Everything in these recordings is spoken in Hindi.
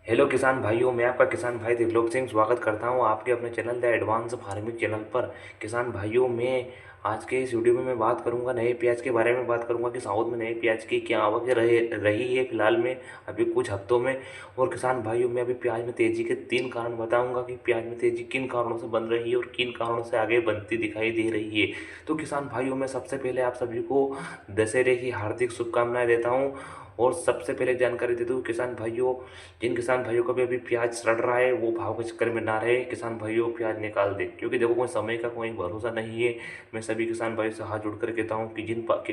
हेलो किसान भाइयों, मैं आपका किसान भाई त्रिलोक सिंह स्वागत करता हूं आपके अपने channel the advance farming channel पर। किसान भाइयों, मैं आज के इस वीडियो में मैं बात करूंगा नए प्याज के बारे में। बात करूंगा कि साउथ में नए प्याज की क्या आवक रही है फिलहाल में, अभी कुछ हफ्तों में। और किसान भाइयों, मैं अभी प्याज में तेजी के 3 कारण बताऊंगा कि प्याज में तेजी किन कारणों से बन रही है और किन कारणों से आगे बनती दिखाई दे रही है। तो किसान भाइयों, मैं सबसे पहले आप सभी को दशहरे की हार्दिक शुभकामनाएं देता हूँ। और सबसे पहले जानकारी देता हूँ किसान भाइयों, जिन किसान भाइयों का भी अभी प्याज सड़ रहा है वो भाव के चक्कर में ना रहे। किसान भाइयों, प्याज निकाल दे, क्योंकि देखो कोई समय का कोई भरोसा नहीं है। मैं सभी किसान भाइयों से हाथ जोड़कर कहता हूँ कि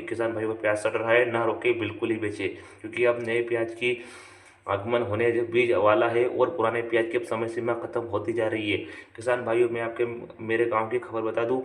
किसान भाइयों का प्याज सड़ रहा है ना रोके, बिल्कुल ही बेचे। क्योंकि अब नए प्याज की आगमन होने जो बीज वाला है और पुराने प्याज की अब समय सीमा खत्म होती जा रही है। किसान भाइयों, मैं आपके मेरे गांव की खबर बता दूं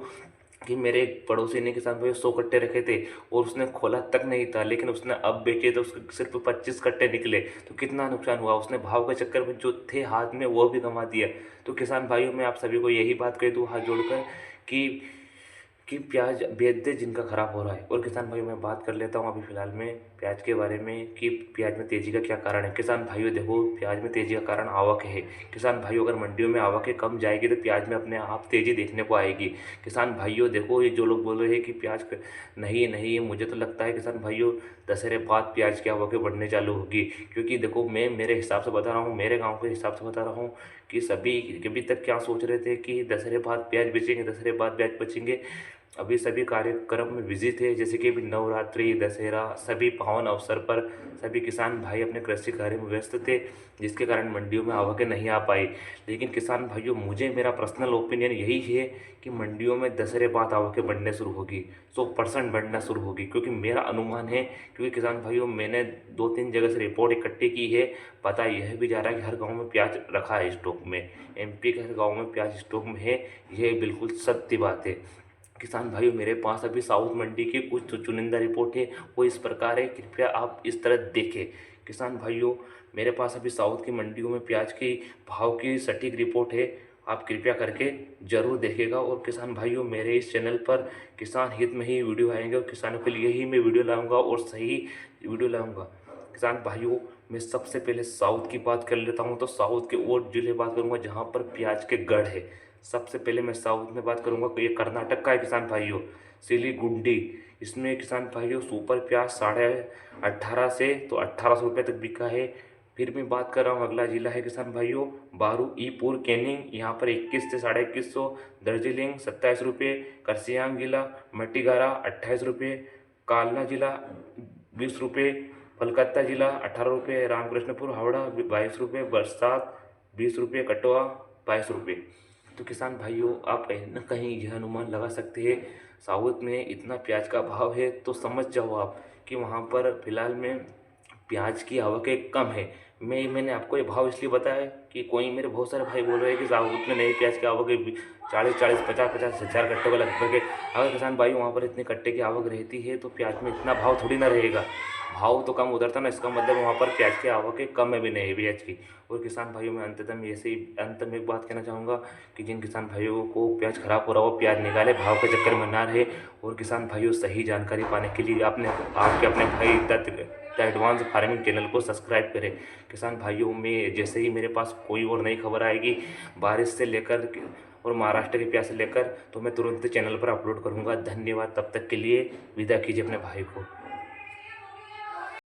कि मेरे एक पड़ोसी ने किसान भाई 100 कट्टे रखे थे और उसने खोला तक नहीं था, लेकिन उसने अब बेचे तो उसके सिर्फ 25 कट्टे निकले। तो कितना नुकसान हुआ, उसने भाव के चक्कर में जो थे हाथ में वो भी कमा दिया। तो किसान भाइयों, मैं आप सभी को यही बात कह दूँ हाथ जोड़कर कि प्याज बेच दे जिनका खराब हो रहा है। और किसान भाइयों, मैं बात कर लेता हूँ अभी फिलहाल में प्याज के बारे में कि प्याज में तेजी का क्या कारण है। किसान भाइयों देखो, प्याज में तेजी का कारण आवक है। किसान भाइयों, अगर मंडियों में आवकें कम जाएगी तो प्याज में अपने आप तेजी देखने को आएगी। किसान भाइयों देखो, ये जो लोग बोल रहे हैं कि नहीं नहीं, मुझे तो लगता है किसान भाइयों दशहरे बाद प्याज की आवकें बढ़ने चालू होगी। क्योंकि देखो, मैं मेरे हिसाब से बता रहा हूँ, मेरे गाँव के हिसाब से बता रहा हूँ कि सभी अभी तक क्या सोच रहे थे कि दशहरे बाद प्याज बेचेंगे, दशहरे बाद प्याज बेचेंगे। अभी सभी कार्यक्रम में बिजी थे, जैसे कि अभी नवरात्रि, दशहरा, सभी पावन अवसर पर सभी किसान भाई अपने कृषि कार्य में व्यस्त थे, जिसके कारण मंडियों में आवकें नहीं आ पाई। लेकिन किसान भाइयों, मुझे मेरा पर्सनल ओपिनियन यही है कि मंडियों में दशहरे बाद आवकें बढ़ने शुरू होगी, 100% बढ़ना शुरू होगी। क्योंकि मेरा अनुमान है, क्योंकि किसान भाइयों मैंने 2-3 जगह से रिपोर्ट इकट्ठी की है। पता यह भी जा रहा है कि हर गाँव में प्याज रखा है स्टॉक में, MP के हर गाँव में प्याज स्टॉक में है। यह बिल्कुल सत्य बात है। किसान भाइयों, मेरे पास अभी साउथ मंडी की कुछ चुनिंदा रिपोर्ट है, वो इस प्रकार है, कृपया आप इस तरह देखें। किसान भाइयों, मेरे पास अभी साउथ की मंडियों में प्याज की भाव की सटीक रिपोर्ट है, आप कृपया करके ज़रूर देखेगा। और किसान भाइयों, मेरे इस चैनल पर किसान हित में ही वीडियो आएंगे और किसानों के लिए ही मैं वीडियो लाऊंगा और सही वीडियो लाऊंगा। किसान भाइयों, मैं सबसे पहले साउथ की बात कर लेता हूँ, तो साउथ के वो जिले बात करूँगा जहाँ पर प्याज के गढ़ है। सबसे पहले मैं साउथ में बात करूंगा कि ये कर्नाटक का है किसान भाइयों, सिलीगुंडी। इसमें किसान भाइयों सुपर प्याज 18.5 से तो 1800 रुपये तक बिका है। फिर मैं बात कर रहा हूँ, अगला जिला है किसान भाइयों बारू ईपुर कैनिंग, यहाँ पर 21 से 2150। दार्जिलिंग 27 रुपये। करसियांग जिला मटीगारा 28 रुपये। कालना जिला 20 रुपये। कलकत्ता जिला 18 रुपये। रामकृष्णपुर हावड़ा 22 रुपये। बरसात 20 रुपये। कटवा 22 रुपये। तो किसान भाइयों, आप कहीं ना कहीं यह अनुमान लगा सकते हैं, साउथ में इतना प्याज का भाव है तो समझ जाओ आप कि वहाँ पर फिलहाल में प्याज की आवकें कम है। मैंने आपको ये भाव इसलिए बताया कि कोई मेरे बहुत सारे भाई बोल रहे हैं कि साउथ में नए प्याज की आवक 40-40, 50-50 हज़ार कट्टे को लगभग है। अगर किसान भाई वहाँ पर इतने कट्टे की आवक रहती है तो प्याज में इतना भाव थोड़ी ना रहेगा। भाव तो कम उतरता ना, इसका मतलब वहाँ पर प्याज की आवकें कम है भी नहीं प्याज की। और किसान भाइयों, में अंततः ऐसे ही अंत में एक बात कहना चाहूँगा कि जिन किसान भाइयों को प्याज खराब हो रहा हो, प्याज निकाले, भाव के चक्कर में ना रहे। और किसान भाइयों, सही जानकारी पाने के लिए आपके अपने भाई द एडवांस फार्मिंग चैनल को सब्सक्राइब करें। किसान भाइयों, में जैसे ही मेरे पास कोई और नई खबर आएगी बारिश से लेकर और महाराष्ट्र के प्याज से लेकर, तो मैं तुरंत चैनल पर अपलोड करूंगा। धन्यवाद, तब तक के लिए विदा कीजिए अपने भाई को।